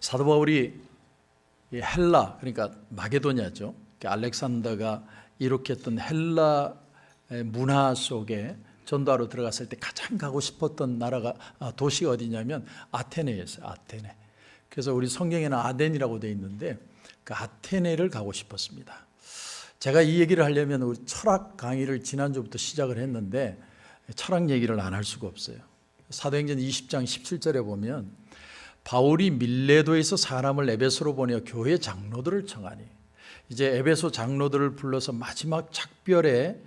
사도 바울이 헬라, 그러니까 마게도냐죠. 알렉산더가 일으켰던 헬라 문화 속에 전도하러 들어갔을 때 가장 가고 싶었던 도시가 어디냐면 아테네였어요. 아테네. 그래서 우리 성경에는 아덴이라고 되어 있는데 그 아테네를 가고 싶었습니다. 제가 이 얘기를 하려면 우리 철학 강의를 지난주부터 시작을 했는데 철학 얘기를 안 할 수가 없어요. 사도행전 20장 17절에 보면 바울이 밀레도에서 사람을 에베소로 보내어 교회 장로들을 청하니, 이제 에베소 장로들을 불러서 마지막 작별에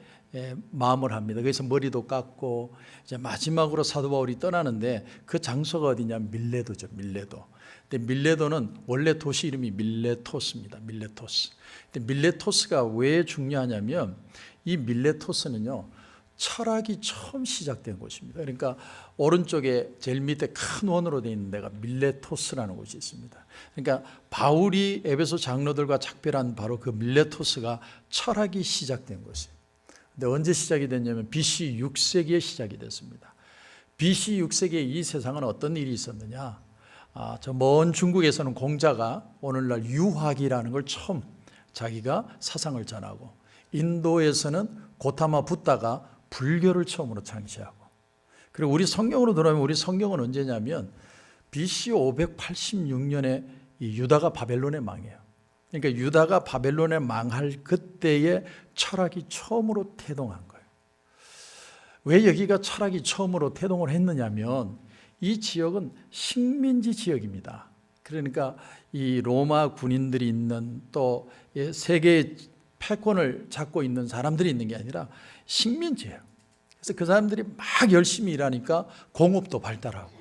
마음을 합니다. 그래서 머리도 깎고 이제 마지막으로 사도 바울이 떠나는데 그 장소가 어디냐? 밀레도죠. 밀레도. 근데 밀레도는 원래 도시 이름이 밀레토스입니다. 밀레토스. 근데 밀레토스가 왜 중요하냐면 이 밀레토스는요, 철학이 처음 시작된 곳입니다. 그러니까 오른쪽에 제일 밑에 큰 원으로 되어 있는 데가 밀레토스라는 곳이 있습니다. 그러니까 바울이 에베소 장로들과 작별한 바로 그 밀레토스가 철학이 시작된 곳이에요. 근데 언제 시작이 됐냐면 BC 6세기에 시작이 됐습니다. BC 6세기에 이 세상은 어떤 일이 있었느냐? 저 먼 중국에서는 공자가 오늘날 유학이라는 걸 처음 자기가 사상을 전하고, 인도에서는 고타마 붓다가 불교를 처음으로 창시하고, 그리고 우리 성경으로 돌아오면 우리 성경은 언제냐면 BC 586년에 이 유다가 바벨론에 망해요. 그러니까 유다가 바벨론에 망할 그때에 철학이 처음으로 태동한 거예요. 왜 여기가 철학이 처음으로 태동을 했느냐면 이 지역은 식민지 지역입니다. 그러니까 이 로마 군인들이 있는, 또 세계 패권을 잡고 있는 사람들이 있는 게 아니라 식민지예요. 그래서 그 사람들이 막 열심히 일하니까 공업도 발달하고,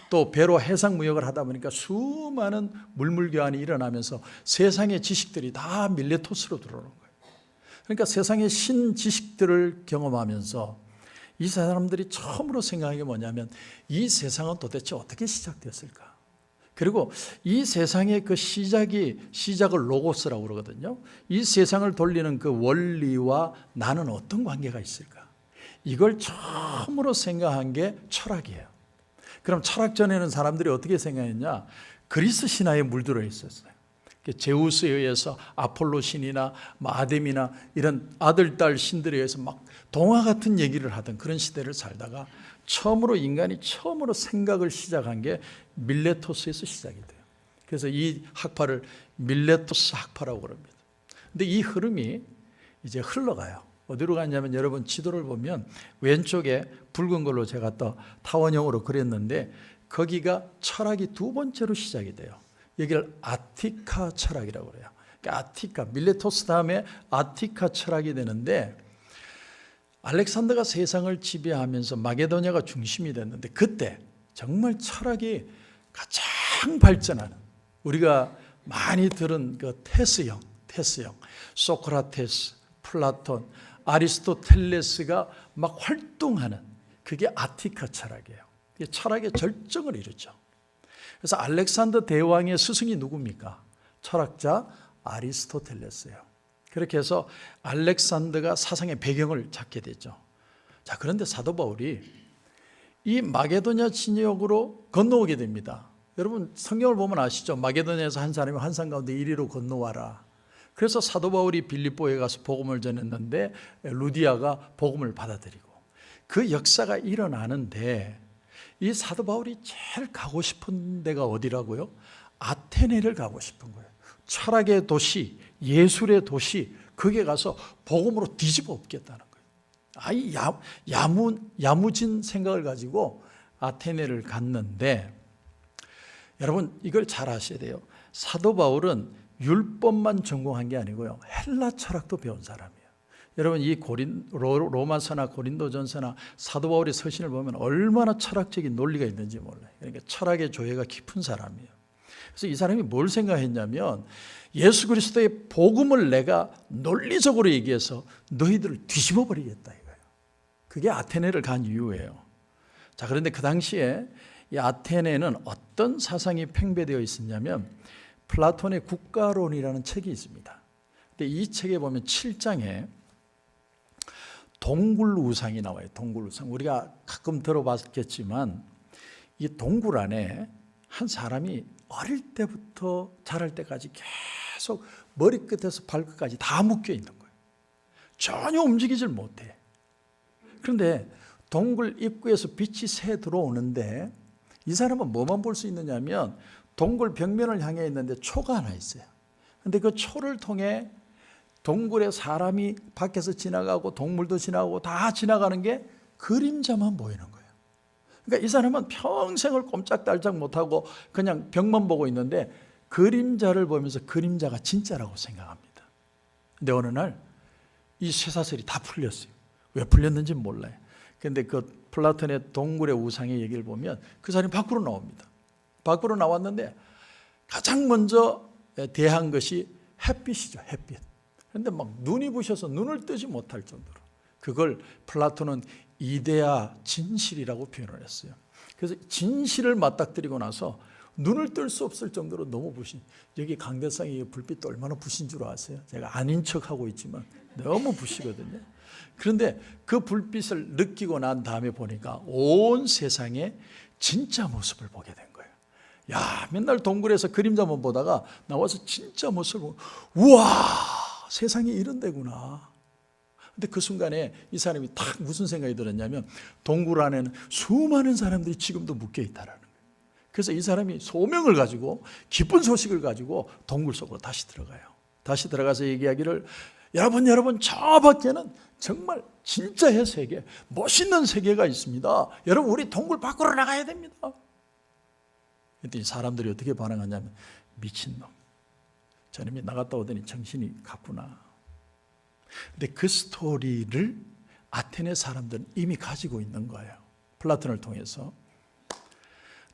또 배로 해상 무역을 하다 보니까 수많은 물물 교환이 일어나면서 세상의 지식들이 다 밀레토스로 들어오는 거예요. 그러니까 세상의 신지식들을 경험하면서 이 사람들이 처음으로 생각한 게 뭐냐면 이 세상은 도대체 어떻게 시작됐을까? 그리고 이 세상의 그 시작을 로고스라고 그러거든요. 이 세상을 돌리는 그 원리와 나는 어떤 관계가 있을까? 이걸 처음으로 생각한 게 철학이에요. 그럼 철학전에는 사람들이 어떻게 생각했냐? 그리스 신화에 물들어 있었어요. 제우스에 의해서 아폴로 신이나 아뎀이나 이런 아들, 딸 신들에 의해서 막 동화 같은 얘기를 하던 그런 시대를 살다가 인간이 처음으로 생각을 시작한 게 밀레토스에서 시작이 돼요. 그래서 이 학파를 밀레토스 학파라고 그럽니다. 근데 이 흐름이 이제 흘러가요. 어디로 가냐면 여러분 지도를 보면 왼쪽에 붉은 걸로 제가 또 타원형으로 그렸는데 거기가 철학이 두 번째로 시작이 돼요. 여기를 아티카 철학이라고 그래요. 그러니까 아티카, 밀레토스 다음에 아티카 철학이 되는데, 알렉산더가 세상을 지배하면서 마게도냐가 중심이 됐는데 그때 정말 철학이 가장 발전하는, 우리가 많이 들은 그 테스형, 소크라테스, 플라톤, 아리스토텔레스가 막 활동하는 그게 아티카 철학이에요. 이게 철학의 절정을 이루죠. 그래서 알렉산더 대왕의 스승이 누굽니까? 철학자 아리스토텔레스예요. 그렇게 해서 알렉산더가 사상의 배경을 잡게 되죠. 자, 그런데 사도 바울이 이 마게도냐 진역으로 건너오게 됩니다. 여러분 성경을 보면 아시죠? 마게도냐에서 한 사람이 환상 가운데 이리로 건너와라. 그래서 사도 바울이 빌립보에 가서 복음을 전했는데 루디아가 복음을 받아들이고, 그 역사가 일어나는데 이 사도 바울이 제일 가고 싶은 데가 어디라고요? 아테네를 가고 싶은 거예요. 철학의 도시, 예술의 도시, 거기에 가서 복음으로 뒤집어 엎겠다는 거예요. 아이 야무진 생각을 가지고 아테네를 갔는데, 여러분 이걸 잘 아셔야 돼요. 사도 바울은 율법만 전공한 게 아니고요, 헬라 철학도 배운 사람이에요. 여러분 이 로마서나 고린도전서나 사도 바울의 서신을 보면 얼마나 철학적인 논리가 있는지 몰라요. 그러니까 철학의 조예가 깊은 사람이에요. 그래서 이 사람이 뭘 생각했냐면 예수 그리스도의 복음을 내가 논리적으로 얘기해서 너희들을 뒤집어 버리겠다 이거예요. 그게 아테네를 간 이유예요. 자, 그런데 그 당시에 이 아테네는 어떤 사상이 팽배되어 있었냐면 플라톤의 국가론이라는 책이 있습니다. 근데 이 책에 보면 7장에 동굴우상이 나와요. 동굴우상. 우리가 가끔 들어봤겠지만 이 동굴 안에 한 사람이 어릴 때부터 자랄 때까지 계속 머리끝에서 발끝까지 다 묶여 있는 거예요. 전혀 움직이질 못해. 그런데 동굴 입구에서 빛이 새 들어오는데 이 사람은 뭐만 볼 수 있느냐면 동굴 벽면을 향해 있는데 초가 하나 있어요. 그런데 그 초를 통해 동굴에 사람이 밖에서 지나가고 동물도 지나가고 다 지나가는 게 그림자만 보이는 거예요. 그러니까 이 사람은 평생을 꼼짝달짝 못하고 그냥 벽만 보고 있는데 그림자를 보면서 그림자가 진짜라고 생각합니다. 근데 어느 날 이 쇠사슬이 다 풀렸어요. 왜 풀렸는지 몰라요. 그런데 그 플라톤의 동굴의 우상의 얘기를 보면 그 사람이 밖으로 나옵니다. 밖으로 나왔는데 가장 먼저 대한 것이 햇빛이죠. 햇빛. 그런데 막 눈이 부셔서 눈을 뜨지 못할 정도로 그걸 플라톤은 이데아 진실이라고 표현을 했어요. 그래서 진실을 맞닥뜨리고 나서 눈을 뜰 수 없을 정도로 너무 부신, 여기 강대상의 불빛도 얼마나 부신 줄 아세요? 제가 아닌 척하고 있지만 너무 부시거든요. 그런데 그 불빛을 느끼고 난 다음에 보니까 온 세상의 진짜 모습을 보게 된 거예요. 야, 맨날 동굴에서 그림자만 보다가 나와서 진짜 모습을 보고 우와, 세상이 이런 데구나. 근데 그 순간에 이 사람이 딱 무슨 생각이 들었냐면 동굴 안에는 수많은 사람들이 지금도 묶여 있다라는 거예요. 그래서 이 사람이 소명을 가지고 기쁜 소식을 가지고 동굴 속으로 다시 들어가요. 다시 들어가서 얘기하기를 여러분 저 밖에는 정말 진짜의 세계, 멋있는 세계가 있습니다. 여러분 우리 동굴 밖으로 나가야 됩니다. 그랬더니 사람들이 어떻게 반응하냐면 미친놈, 저놈이 나갔다 오더니 정신이 갔구나. 근데 그 스토리를 아테네 사람들은 이미 가지고 있는 거예요. 플라톤을 통해서.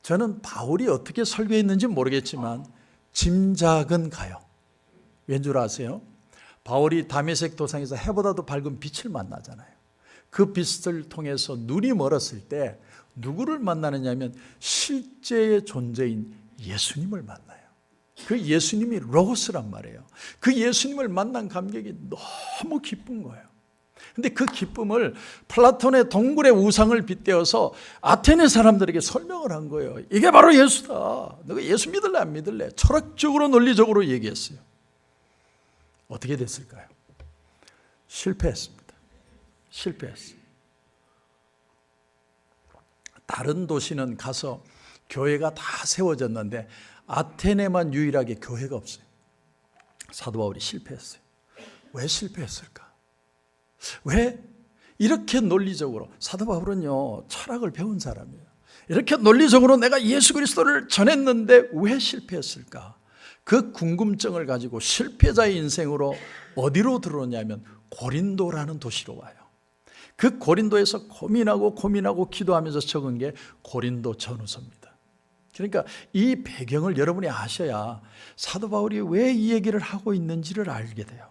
저는 바울이 어떻게 설교했는지 모르겠지만 짐작은 가요. 왠 줄 아세요? 바울이 다메섹 도상에서 해보다도 밝은 빛을 만나잖아요. 그 빛을 통해서 눈이 멀었을 때 누구를 만나느냐면 실제의 존재인 예수님을 만나요. 그 예수님이 로고스란 말이에요. 그 예수님을 만난 감격이 너무 기쁜 거예요. 근데 그 기쁨을 플라톤의 동굴의 우상을 빗대어서 아테네 사람들에게 설명을 한 거예요. 이게 바로 예수다. 너가 예수 믿을래 안 믿을래? 철학적으로 논리적으로 얘기했어요. 어떻게 됐을까요? 실패했습니다. 실패했어요. 다른 도시는 가서 교회가 다 세워졌는데 아테네만 유일하게 교회가 없어요. 사도 바울이 실패했어요. 왜 실패했을까? 왜 이렇게 논리적으로, 사도 바울은요 철학을 배운 사람이에요. 이렇게 논리적으로 내가 예수 그리스도를 전했는데 왜 실패했을까? 그 궁금증을 가지고 실패자의 인생으로 어디로 들어오냐면 고린도라는 도시로 와요. 그 고린도에서 고민하고 기도하면서 적은 게 고린도 전후서입니다. 그러니까 이 배경을 여러분이 아셔야 사도 바울이 왜 이 얘기를 하고 있는지를 알게 돼요.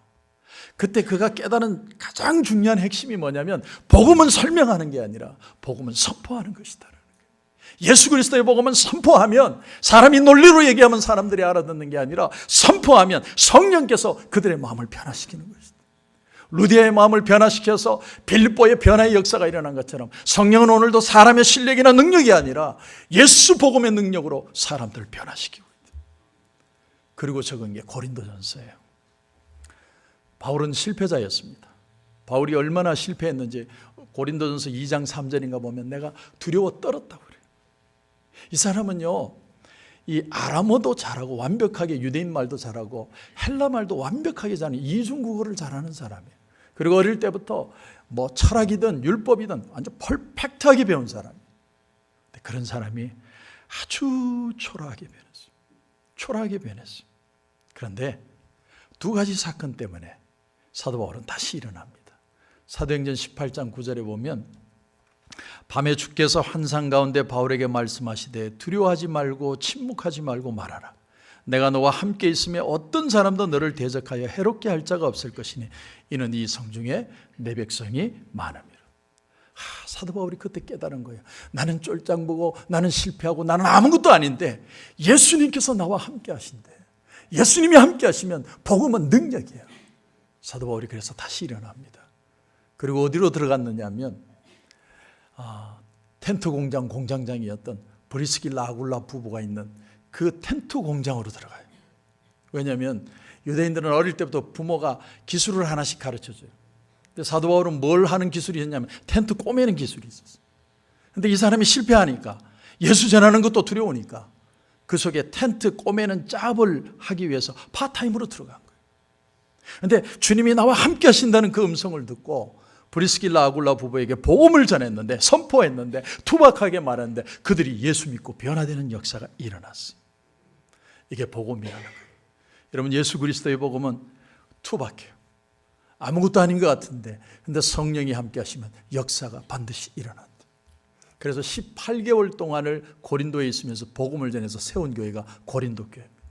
그때 그가 깨달은 가장 중요한 핵심이 뭐냐면 복음은 설명하는 게 아니라 복음은 선포하는 것이다. 예수 그리스도의 복음은 선포하면, 사람이 논리로 얘기하면 사람들이 알아듣는 게 아니라 선포하면 성령께서 그들의 마음을 변화시키는 것이다. 루디아의 마음을 변화시켜서 빌립보의 변화의 역사가 일어난 것처럼 성령은 오늘도 사람의 실력이나 능력이 아니라 예수 복음의 능력으로 사람들을 변화시키고 있다. 그리고 적은 게 고린도전서예요. 바울은 실패자였습니다. 바울이 얼마나 실패했는지 고린도전서 2장 3절인가 보면 내가 두려워 떨었다고 그래요. 이 사람은요, 이 아람어도 잘하고 완벽하게 유대인 말도 잘하고 헬라 말도 완벽하게 잘하는 이중국어를 잘하는 사람이에요. 그리고 어릴 때부터 뭐 철학이든 율법이든 완전 퍼펙트하게 배운 사람이에요. 그런 사람이 아주 초라하게 변했어요. 초라하게 변했어요. 그런데 두 가지 사건 때문에 사도 바울은 다시 일어납니다. 사도행전 18장 9절에 보면 밤에 주께서 환상 가운데 바울에게 말씀하시되 두려워하지 말고 침묵하지 말고 말하라. 내가 너와 함께 있으며 어떤 사람도 너를 대적하여 해롭게 할 자가 없을 것이니 이는 이 성중에 내 백성이 많음이라. 사도 바울이 그때 깨달은 거예요. 나는 쫄짱 보고 나는 실패하고 나는 아무것도 아닌데 예수님께서 나와 함께 하신대. 예수님이 함께 하시면 복음은 능력이에요. 사도 바울이 그래서 다시 일어납니다. 그리고 어디로 들어갔느냐 하면 텐트 공장 공장장이었던 브리스길라 아굴라 부부가 있는 그 텐트 공장으로 들어가요. 왜냐하면 유대인들은 어릴 때부터 부모가 기술을 하나씩 가르쳐줘요. 근데 사도 바울은 뭘 하는 기술이 있냐면 텐트 꼬매는 기술이 있었어요. 근데 이 사람이 실패하니까, 예수 전하는 것도 두려우니까 그 속에 텐트 꼬매는 짭을 하기 위해서 파타임으로 들어간 거예요. 그런데 주님이 나와 함께 하신다는 그 음성을 듣고 브리스길라 아굴라 부부에게 복음을 전했는데, 선포했는데, 투박하게 말했는데 그들이 예수 믿고 변화되는 역사가 일어났어요. 이게 복음이라는 거예요. 여러분, 예수 그리스도의 복음은 투박해요. 아무것도 아닌 것 같은데, 근데 성령이 함께 하시면 역사가 반드시 일어난다. 그래서 18개월 동안을 고린도에 있으면서 복음을 전해서 세운 교회가 고린도 교회입니다.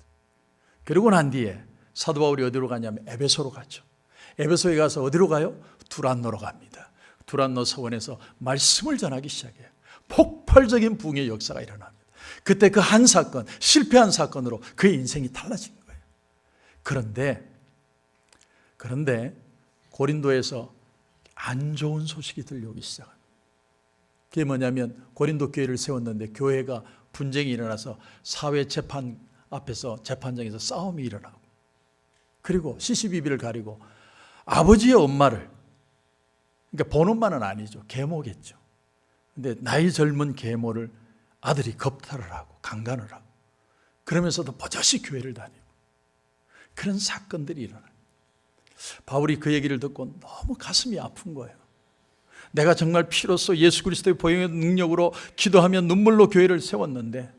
그러고 난 뒤에 사도 바울이 어디로 가냐면 에베소로 가죠. 에베소에 가서 어디로 가요? 두란노로 갑니다. 두란노 서원에서 말씀을 전하기 시작해요. 폭발적인 부흥의 역사가 일어납니다. 그때 그 한 사건, 실패한 사건으로 그의 인생이 달라진 거예요. 그런데 고린도에서 안 좋은 소식이 들려오기 시작합니다. 그게 뭐냐면 고린도 교회를 세웠는데 교회가 분쟁이 일어나서 사회 재판 앞에서 재판장에서 싸움이 일어나고, 그리고 시시비비를 가리고 아버지의 엄마를, 그러니까 본엄마는 아니죠, 계모겠죠. 근데 나이 젊은 계모를 아들이 겁탈을 하고 강간을 하고, 그러면서도 버젓이 교회를 다니고, 그런 사건들이 일어나요. 바울이 그 얘기를 듣고 너무 가슴이 아픈 거예요. 내가 정말 피로써 예수 그리스도의 보혈의 능력으로 기도하며 눈물로 교회를 세웠는데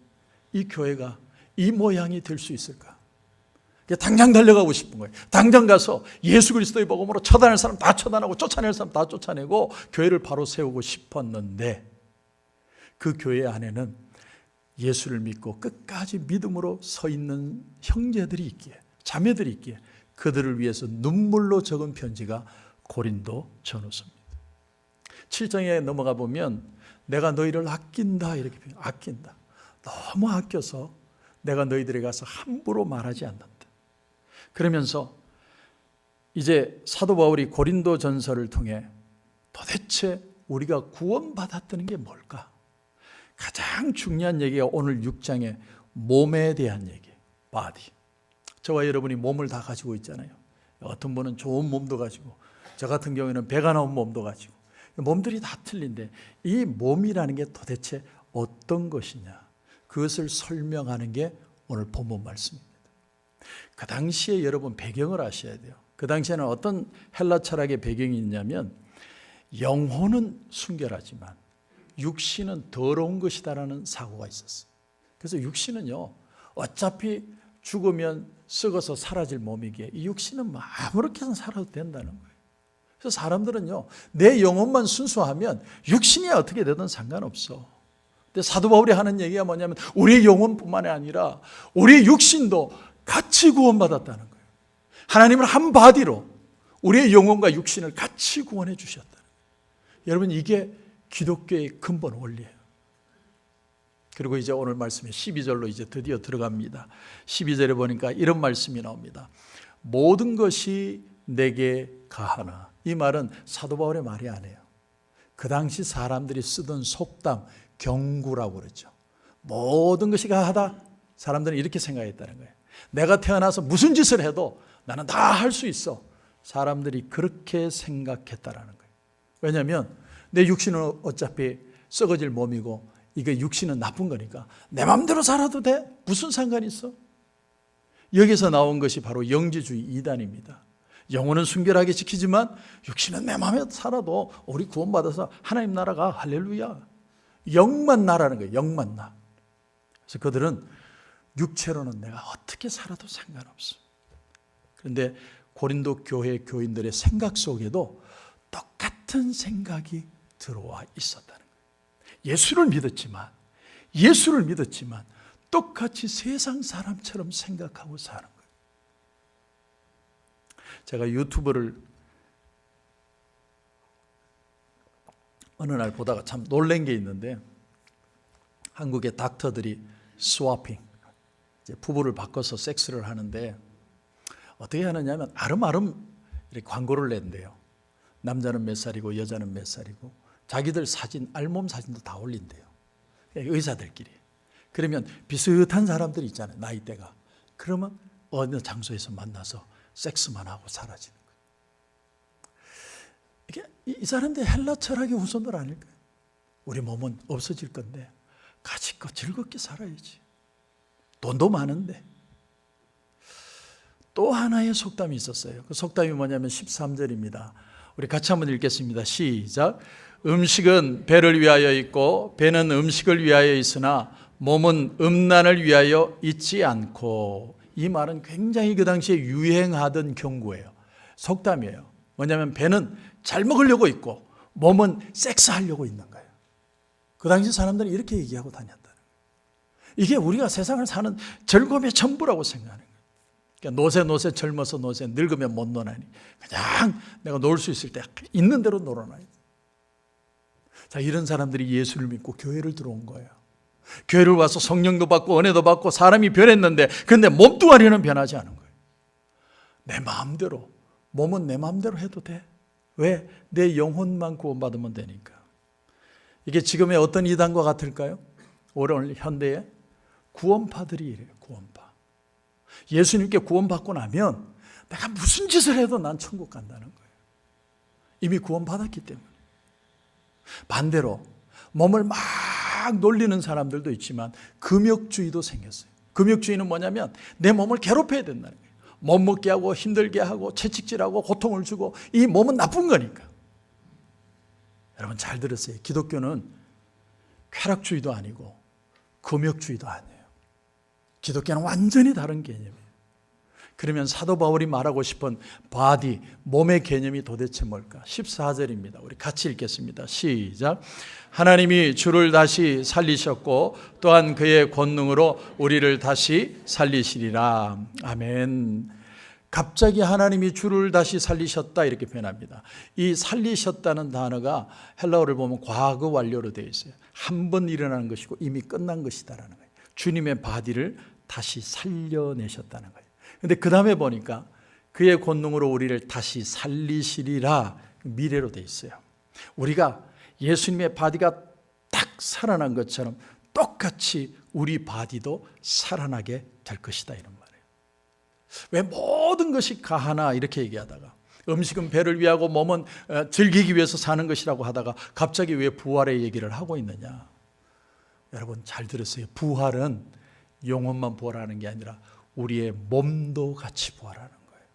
이 교회가 이 모양이 될 수 있을까? 당장 달려가고 싶은 거예요. 당장 가서 예수 그리스도의 복음으로 처단할 사람 다 처단하고 쫓아낼 사람 다 쫓아내고 교회를 바로 세우고 싶었는데, 그 교회 안에는 예수를 믿고 끝까지 믿음으로 서 있는 형제들이 있기에, 자매들이 있기에 그들을 위해서 눈물로 적은 편지가 고린도 전후서입니다. 7장에 넘어가 보면 내가 너희를 아낀다, 이렇게 표현해요. 아낀다. 너무 아껴서 내가 너희들에게 가서 함부로 말하지 않는다. 그러면서 이제 사도 바울이 고린도 전서를 통해 도대체 우리가 구원받았다는 게 뭘까? 가장 중요한 얘기가 오늘 6장의 몸에 대한 얘기예요. 바디. 저와 여러분이 몸을 다 가지고 있잖아요. 어떤 분은 좋은 몸도 가지고, 저 같은 경우에는 배가 나온 몸도 가지고, 몸들이 다 틀린데 이 몸이라는 게 도대체 어떤 것이냐, 그것을 설명하는 게 오늘 본문 말씀입니다. 그 당시에 여러분 배경을 아셔야 돼요. 그 당시에는 어떤 헬라 철학의 배경이 있냐면, 영혼은 순결하지만 육신은 더러운 것이다라는 사고가 있었어요. 그래서 육신은요, 어차피 죽으면 썩어서 사라질 몸이기에 이 육신은 뭐 아무렇게나 살아도 된다는 거예요. 그래서 사람들은요, 내 영혼만 순수하면 육신이 어떻게 되든 상관없어. 근데 사도 바울이 하는 얘기가 뭐냐면 우리의 영혼뿐만이 아니라 우리의 육신도 같이 구원받았다는 거예요. 하나님은 한 바디로 우리의 영혼과 육신을 같이 구원해 주셨다는 거예요. 여러분, 이게 기독교의 근본 원리예요. 그리고 이제 오늘 말씀에 12절로 이제 드디어 들어갑니다. 12절에 보니까 이런 말씀이 나옵니다. 모든 것이 내게 가하나. 이 말은 사도 바울의 말이 아니에요. 그 당시 사람들이 쓰던 속담, 경구라고 그러죠. 모든 것이 가하다. 사람들은 이렇게 생각했다는 거예요. 내가 태어나서 무슨 짓을 해도 나는 다 할 수 있어. 사람들이 그렇게 생각했다라는 거예요. 왜냐하면 내 육신은 어차피 썩어질 몸이고 이게 육신은 나쁜 거니까 내 마음대로 살아도 돼? 무슨 상관이 있어? 여기서 나온 것이 바로 영지주의 이단입니다. 영혼은 순결하게 지키지만 육신은 내 마음에 살아도 우리 구원받아서 하나님 나라가 할렐루야. 영만 나라는 거예요. 영만 나. 그래서 그들은 육체로는 내가 어떻게 살아도 상관없어. 그런데 고린도 교회 교인들의 생각 속에도 똑같은 생각이 들어와 있었다는 거예요. 예수를 믿었지만 똑같이 세상 사람처럼 생각하고 사는 거예요. 제가 유튜브를 어느 날 보다가 참 놀란 게 있는데, 한국의 닥터들이 스와핑, 이제 부부를 바꿔서 섹스를 하는데 어떻게 하느냐면 아름아름 이렇게 광고를 낸대요. 남자는 몇 살이고 여자는 몇 살이고 자기들 사진, 알몸 사진도 다 올린대요. 의사들끼리. 그러면 비슷한 사람들이 있잖아요. 나이대가. 그러면 어느 장소에서 만나서 섹스만 하고 사라지는 거예요. 이게 이 사람들 헬라 철학의 후손들 아닐까요? 우리 몸은 없어질 건데 가지껏 즐겁게 살아야지. 돈도 많은데. 또 하나의 속담이 있었어요. 그 속담이 뭐냐면 13절입니다. 우리 같이 한번 읽겠습니다. 시작. 음식은 배를 위하여 있고 배는 음식을 위하여 있으나 몸은 음란을 위하여 있지 않고. 이 말은 굉장히 그 당시에 유행하던 경고예요. 속담이에요. 뭐냐면 배는 잘 먹으려고 있고 몸은 섹스하려고 있는 거예요. 그 당시 사람들은 이렇게 얘기하고 다녔다는 거예요. 이게 우리가 세상을 사는 즐거움의 전부라고 생각하는 거예요. 그러니까 노세 젊어서 노세 늙으면 못 노나니 그냥 내가 놀 수 있을 때 있는 대로 놀아놔야 돼. 자, 이런 사람들이 예수를 믿고 교회를 들어온 거예요. 교회를 와서 성령도 받고 은혜도 받고 사람이 변했는데 근데 몸뚱아리는 변하지 않은 거예요. 내 마음대로 몸은 내 마음대로 해도 돼. 왜? 내 영혼만 구원받으면 되니까. 이게 지금의 어떤 이단과 같을까요? 오늘 현대의 구원파들이 이래요. 구원파. 예수님께 구원받고 나면 내가 무슨 짓을 해도 난 천국 간다는 거예요. 이미 구원받았기 때문에. 반대로 몸을 막 놀리는 사람들도 있지만 금욕주의도 생겼어요. 금욕주의는 뭐냐면 내 몸을 괴롭혀야 된다는 거예요. 못 먹게 하고 힘들게 하고 채찍질하고 고통을 주고 이 몸은 나쁜 거니까. 여러분 잘 들으세요. 기독교는 쾌락주의도 아니고 금욕주의도 아니에요. 기독교는 완전히 다른 개념이에요. 그러면 사도 바울이 말하고 싶은 바디, 몸의 개념이 도대체 뭘까? 14절입니다. 우리 같이 읽겠습니다. 시작. 하나님이 주를 다시 살리셨고 또한 그의 권능으로 우리를 다시 살리시리라. 아멘. 갑자기 하나님이 주를 다시 살리셨다 이렇게 표현합니다. 이 살리셨다는 단어가 헬라어를 보면 과거 완료로 되어 있어요. 한 번 일어나는 것이고 이미 끝난 것이다라는 거예요. 주님의 바디를 다시 살려내셨다는 거예요. 근데 그 다음에 보니까 그의 권능으로 우리를 다시 살리시리라 미래로 되어 있어요. 우리가 예수님의 바디가 딱 살아난 것처럼 똑같이 우리 바디도 살아나게 될 것이다 이런 말이에요. 왜 모든 것이 가하나 이렇게 얘기하다가 음식은 배를 위하고 몸은 즐기기 위해서 사는 것이라고 하다가 갑자기 왜 부활의 얘기를 하고 있느냐. 여러분 잘 들으세요. 부활은 영혼만 부활하는 게 아니라 우리의 몸도 같이 부활하는 거예요.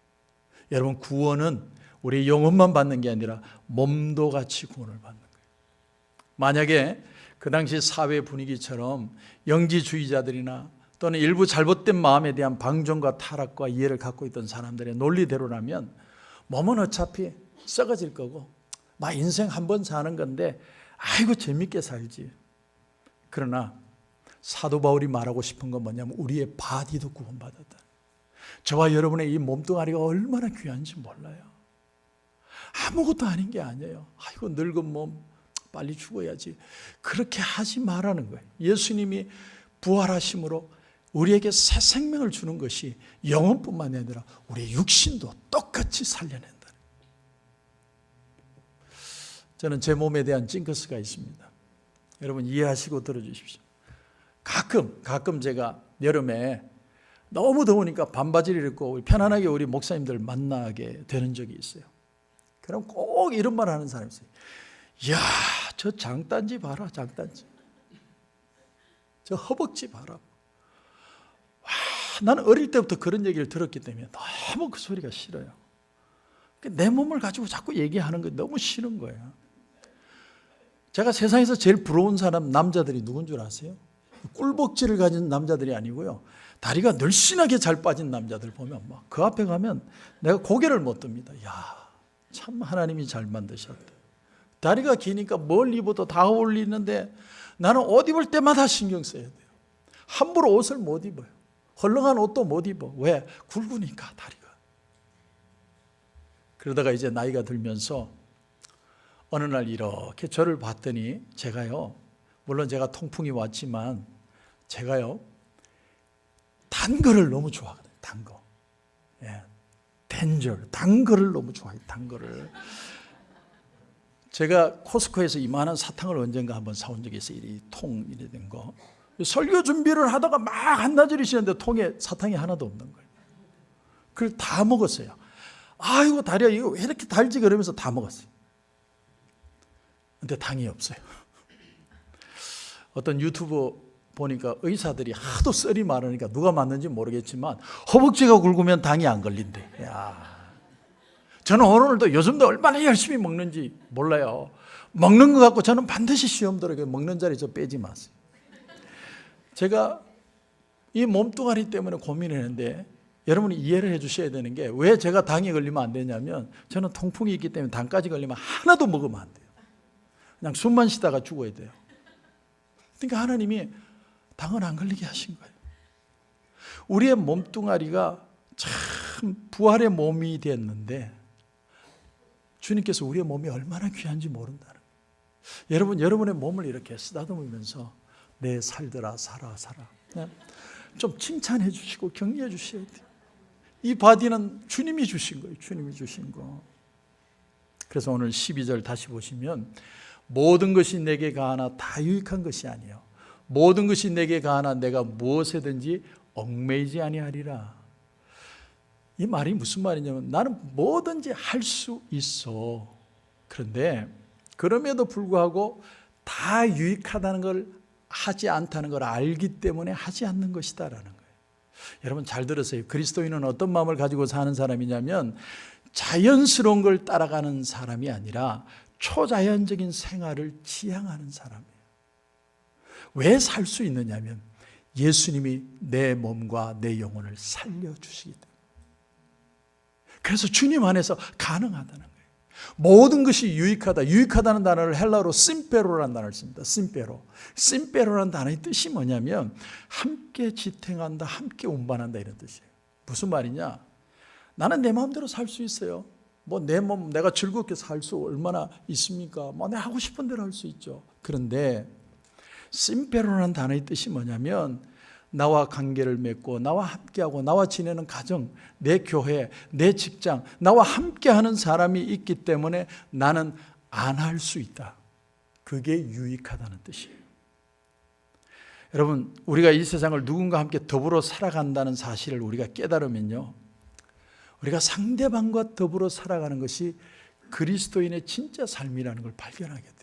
여러분 구원은 우리의 영혼만 받는 게 아니라 몸도 같이 구원을 받는 거예요. 만약에 그 당시 사회 분위기처럼 영지주의자들이나 또는 일부 잘못된 마음에 대한 방종과 타락과 이해를 갖고 있던 사람들의 논리대로라면 몸은 어차피 썩어질 거고 나 인생 한 번 사는 건데 아이고 재밌게 살지. 그러나 사도 바울이 말하고 싶은 건 뭐냐면 우리의 바디도 구원받았다. 저와 여러분의 이 몸뚱아리가 얼마나 귀한지 몰라요. 아무것도 아닌 게 아니에요. 아이고 늙은 몸 빨리 죽어야지. 그렇게 하지 말라는 거예요. 예수님이 부활하심으로 우리에게 새 생명을 주는 것이 영혼뿐만 아니라 우리의 육신도 똑같이 살려낸다. 저는 제 몸에 대한 징크스가 있습니다. 여러분 이해하시고 들어주십시오. 가끔 제가 여름에 너무 더우니까 반바지를 입고 편안하게 우리 목사님들 만나게 되는 적이 있어요. 그럼 꼭 이런 말 하는 사람이 있어요. 이야, 저 장단지 봐라, 장단지. 저 허벅지 봐라. 와, 나는 어릴 때부터 그런 얘기를 들었기 때문에 너무 그 소리가 싫어요. 내 몸을 가지고 자꾸 얘기하는 게 너무 싫은 거예요. 제가 세상에서 제일 부러운 사람 남자들이 누군 줄 아세요? 꿀벅지를 가진 남자들이 아니고요. 다리가 늘씬하게 잘 빠진 남자들 보면 막 그 앞에 가면 내가 고개를 못 듭니다. 야, 참 하나님이 잘 만드셨다. 다리가 기니까 뭘 입어도 다 어울리는데 나는 옷 입을 때마다 신경 써야 돼요. 함부로 옷을 못 입어요. 헐렁한 옷도 못 입어. 왜? 굵으니까 다리가. 그러다가 이제 나이가 들면서 어느 날 이렇게 저를 봤더니 제가요, 물론 제가 통풍이 왔지만 제가요 단 거를 너무 좋아하거든요. 단 거. 예. 단 거를 너무 좋아해요. 단 거를. 제가 코스코에서 이만한 사탕을 언젠가 한번 사온 적이 있어요. 이 통 이래 된 거. 설교 준비를 하다가 막 한나절이 쉬는데 통에 사탕이 하나도 없는 거예요. 그걸 다 먹었어요. 아이고 다리야 이거 왜 이렇게 달지 그러면서 다 먹었어요. 근데 당이 없어요. 어떤 유튜브 보니까 의사들이 하도 썰이 많으니까 누가 맞는지 모르겠지만 허벅지가 굵으면 당이 안 걸린대. 야, 저는 오늘도 요즘도 얼마나 열심히 먹는지 몰라요. 먹는 것 같고 저는 반드시 시험 들어요. 먹는 자리 저 빼지 마세요. 제가 이 몸뚱아리 때문에 고민했는데 여러분이 이해를 해 주셔야 되는 게 왜 제가 당이 걸리면 안 되냐면 저는 통풍이 있기 때문에 당까지 걸리면 하나도 먹으면 안 돼요. 그냥 숨만 쉬다가 죽어야 돼요. 그러니까 하나님이 당은 안 걸리게 하신 거예요. 우리의 몸뚱아리가 참 부활의 몸이 됐는데 주님께서 우리의 몸이 얼마나 귀한지 모른다는 거예요. 여러분, 여러분의 몸을 이렇게 쓰다듬으면서 내 살들아 살아 좀 칭찬해 주시고 격려해 주셔야 돼요. 이 바디는 주님이 주신 거예요. 주님이 주신 거. 그래서 오늘 12절 다시 보시면 모든 것이 내게 가하나 다 유익한 것이 아니에요. 모든 것이 내게 가하나 내가 무엇에든지 얽매이지 아니하리라. 이 말이 무슨 말이냐면 나는 뭐든지 할 수 있어. 그런데 그럼에도 불구하고 다 유익하다는 걸 하지 않다는 걸 알기 때문에 하지 않는 것이다라는 거예요. 여러분 잘 들으세요. 그리스도인은 어떤 마음을 가지고 사는 사람이냐면 자연스러운 걸 따라가는 사람이 아니라 초자연적인 생활을 지향하는 사람이에요. 왜 살 수 있느냐면 예수님이 내 몸과 내 영혼을 살려주시기 때문에. 그래서 주님 안에서 가능하다는 거예요. 모든 것이 유익하다. 유익하다는 단어를 헬라어로 심페로라는 단어를 씁니다. 심페로라는 단어의 뜻이 뭐냐면 함께 지탱한다, 함께 운반한다 이런 뜻이에요. 무슨 말이냐? 나는 내 마음대로 살 수 있어요. 뭐 내 몸 내가 즐겁게 살 수 얼마나 있습니까? 뭐 내가 하고 싶은 대로 할 수 있죠. 그런데 심페로라는 단어의 뜻이 뭐냐면 나와 관계를 맺고 나와 함께하고 나와 지내는 가정, 내 교회, 내 직장, 나와 함께하는 사람이 있기 때문에 나는 안 할 수 있다. 그게 유익하다는 뜻이에요. 여러분, 우리가 이 세상을 누군가 함께 더불어 살아간다는 사실을 우리가 깨달으면요, 우리가 상대방과 더불어 살아가는 것이 그리스도인의 진짜 삶이라는 걸 발견하게 돼요.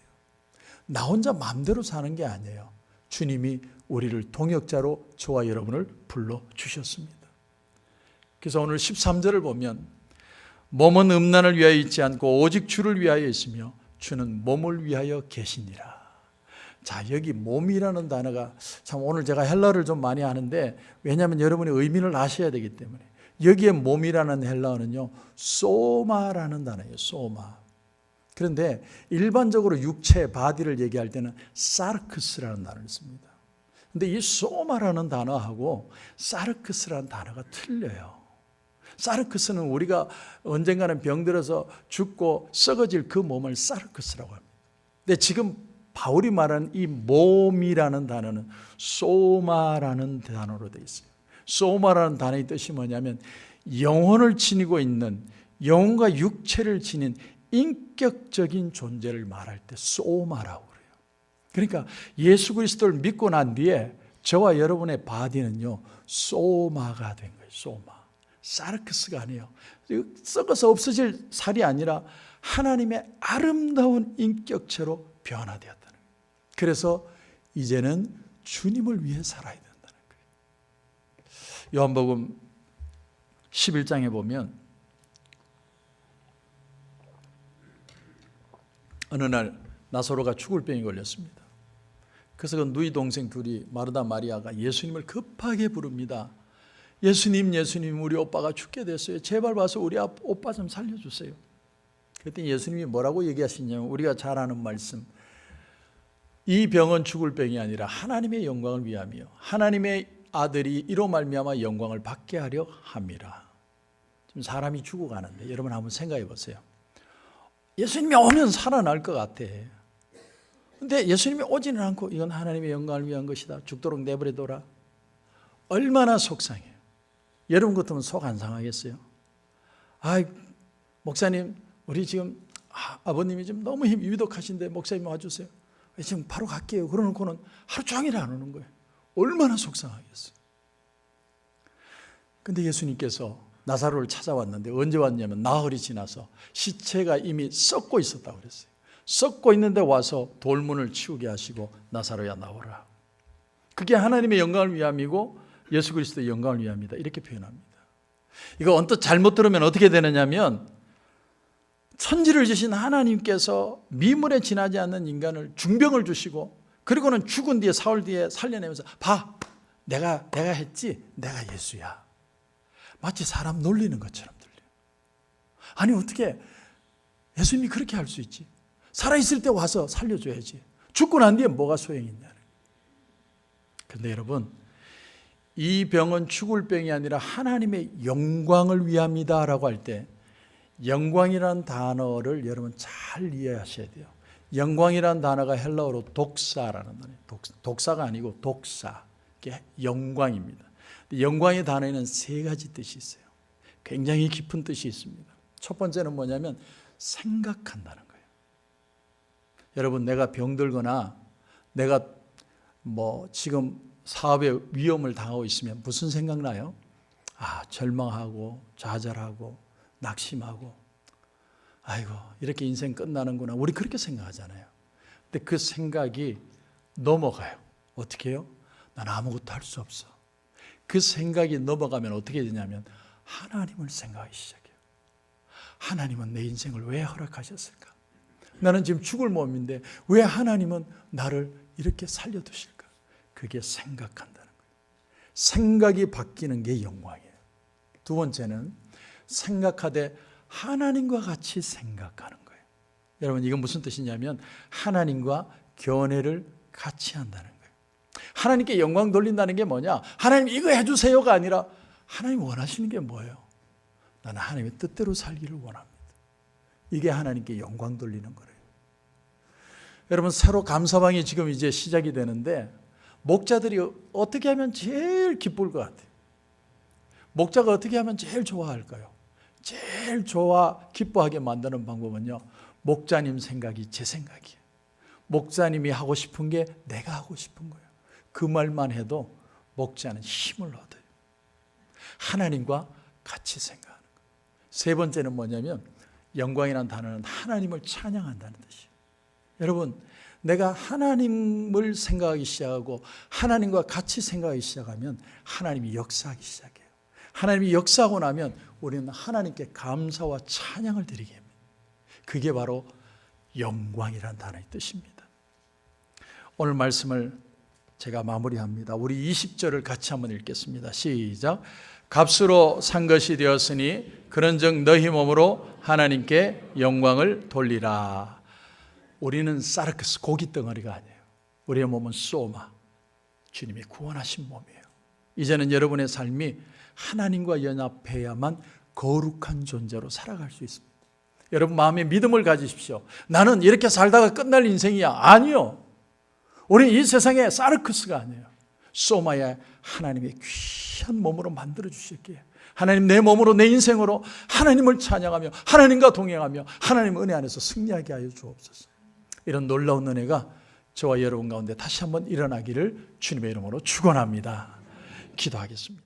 나 혼자 마음대로 사는 게 아니에요. 주님이 우리를 동역자로 저와 여러분을 불러주셨습니다. 그래서 오늘 13절을 보면 몸은 음란을 위하여 있지 않고 오직 주를 위하여 있으며 주는 몸을 위하여 계시니라. 자, 여기 몸이라는 단어가 참 오늘 제가 헬라어를 좀 많이 하는데 왜냐하면 여러분이 의미를 아셔야 되기 때문에 여기에 몸이라는 헬라어는요 소마라는 단어예요. 소마. 그런데 일반적으로 육체, 바디를 얘기할 때는 사르크스라는 단어를 씁니다. 근데 이 소마라는 단어하고 사르크스라는 단어가 틀려요. 사르크스는 우리가 언젠가는 병들어서 죽고 썩어질 그 몸을 사르크스라고 합니다. 근데 지금 바울이 말하는 이 몸이라는 단어는 소마라는 단어로 되어 있어요. 소마라는 단어의 뜻이 뭐냐면 영혼을 지니고 있는, 영혼과 육체를 지닌 인격적인 존재를 말할 때 소마라고 그래요. 그러니까 예수 그리스도를 믿고 난 뒤에 저와 여러분의 바디는요 소마가 된 거예요. 소마. 사르크스가 아니에요. 썩어서 없어질 살이 아니라 하나님의 아름다운 인격체로 변화되었다는 거예요. 그래서 이제는 주님을 위해 살아야 된다는 거예요. 요한복음 11장에 보면 어느 날 나사로가 죽을 병이 걸렸습니다. 그래서 그 누이 동생 둘이 마르다 마리아가 예수님을 급하게 부릅니다. 예수님, 예수님, 우리 오빠가 죽게 됐어요. 제발 와서 우리 오빠 좀 살려주세요. 그랬더니 예수님이 뭐라고 얘기하시냐면 우리가 잘 아는 말씀, 이 병은 죽을 병이 아니라 하나님의 영광을 위함이요 하나님의 아들이 이로 말미암아 영광을 받게 하려 함이라. 지금 사람이 죽어가는데 여러분 한번 생각해 보세요. 예수님이 오면 살아날 것 같아. 근데 예수님이 오지는 않고 이건 하나님의 영광을 위한 것이다. 죽도록 내버려둬라. 얼마나 속상해요. 여러분 같으면 속 안 상하겠어요? 아, 목사님, 우리 지금 아버님이 지금 너무 위독하신데 목사님 와주세요. 지금 바로 갈게요. 그러놓고는 하루 종일 안 오는 거예요. 얼마나 속상하겠어요. 근데 예수님께서 나사로를 찾아왔는데 언제 왔냐면 나흘이 지나서 시체가 이미 썩고 있었다고 그랬어요. 썩고 있는데 와서 돌문을 치우게 하시고 나사로야 나오라. 그게 하나님의 영광을 위함이고 예수 그리스도의 영광을 위함이다. 이렇게 표현합니다. 이거 언뜻 잘못 들으면 어떻게 되느냐면 천지를 지신 하나님께서 미물에 지나지 않는 인간을 중병을 주시고 그리고는 죽은 뒤에 사흘 뒤에 살려내면서 봐, 내가 했지, 내가 예수야. 마치 사람 놀리는 것처럼 들려요. 아니 어떻게 예수님이 그렇게 할 수 있지? 살아있을 때 와서 살려줘야지. 죽고 난 뒤에 뭐가 소용이 있냐. 그런데 여러분, 이 병은 죽을 병이 아니라 하나님의 영광을 위함이다 라고 할 때 영광이라는 단어를 여러분 잘 이해하셔야 돼요. 영광이라는 단어가 헬라어로 독사라는 단어예요. 독사가 아니고 독사, 이게 영광입니다. 영광의 단어에는 세 가지 뜻이 있어요. 굉장히 깊은 뜻이 있습니다. 첫 번째는 뭐냐면 생각한다는 거예요. 여러분, 내가 병들거나 내가 지금 사업에 위험을 당하고 있으면 무슨 생각나요? 절망하고 좌절하고 낙심하고 아이고 이렇게 인생 끝나는구나. 우리 그렇게 생각하잖아요. 근데 그 생각이 넘어가요. 어떻게 해요? 난 아무것도 할 수 없어. 그 생각이 넘어가면 어떻게 되냐면 하나님을 생각하기 시작해요. 하나님은 내 인생을 왜 허락하셨을까? 나는 지금 죽을 몸인데 왜 하나님은 나를 이렇게 살려두실까? 그게 생각한다는 거예요. 생각이 바뀌는 게 영광이에요. 두 번째는 생각하되 하나님과 같이 생각하는 거예요. 여러분, 이건 무슨 뜻이냐면 하나님과 견해를 같이 한다는 거예요. 하나님께 영광 돌린다는 게 뭐냐? 하나님 이거 해주세요가 아니라 하나님 원하시는 게 뭐예요? 나는 하나님의 뜻대로 살기를 원합니다. 이게 하나님께 영광 돌리는 거예요. 여러분, 새로 감사방이 지금 이제 시작이 되는데 목자들이 어떻게 하면 제일 기쁠 것 같아요? 목자가 어떻게 하면 제일 좋아할까요? 제일 기뻐하게 만드는 방법은요, 목자님 생각이 제 생각이에요. 목자님이 하고 싶은 게 내가 하고 싶은 거예요. 그 말만 해도 목자는 힘을 얻어요. 하나님과 같이 생각하는 거예요. 세 번째는 뭐냐면 영광이라는 단어는 하나님을 찬양한다는 뜻이에요. 여러분, 내가 하나님을 생각하기 시작하고 하나님과 같이 생각하기 시작하면 하나님이 역사하기 시작해요. 하나님이 역사하고 나면 우리는 하나님께 감사와 찬양을 드리게 합니다. 그게 바로 영광이라는 단어의 뜻입니다. 오늘 말씀을 제가 마무리합니다. 우리 20절을 같이 한번 읽겠습니다. 시작. 값으로 산 것이 되었으니 그런즉 너희 몸으로 하나님께 영광을 돌리라. 우리는 사르크스, 고기 덩어리가 아니에요. 우리의 몸은 소마, 주님이 구원하신 몸이에요. 이제는 여러분의 삶이 하나님과 연합해야만 거룩한 존재로 살아갈 수 있습니다. 여러분 마음에 믿음을 가지십시오. 나는 이렇게 살다가 끝날 인생이야. 아니요. 우리는 이 세상에 사르크스가 아니에요. 소마야, 하나님의 귀한 몸으로 만들어 주실게요. 하나님, 내 몸으로 내 인생으로 하나님을 찬양하며 하나님과 동행하며 하나님 은혜 안에서 승리하게 하여 주옵소서. 이런 놀라운 은혜가 저와 여러분 가운데 다시 한번 일어나기를 주님의 이름으로 축원합니다. 기도하겠습니다.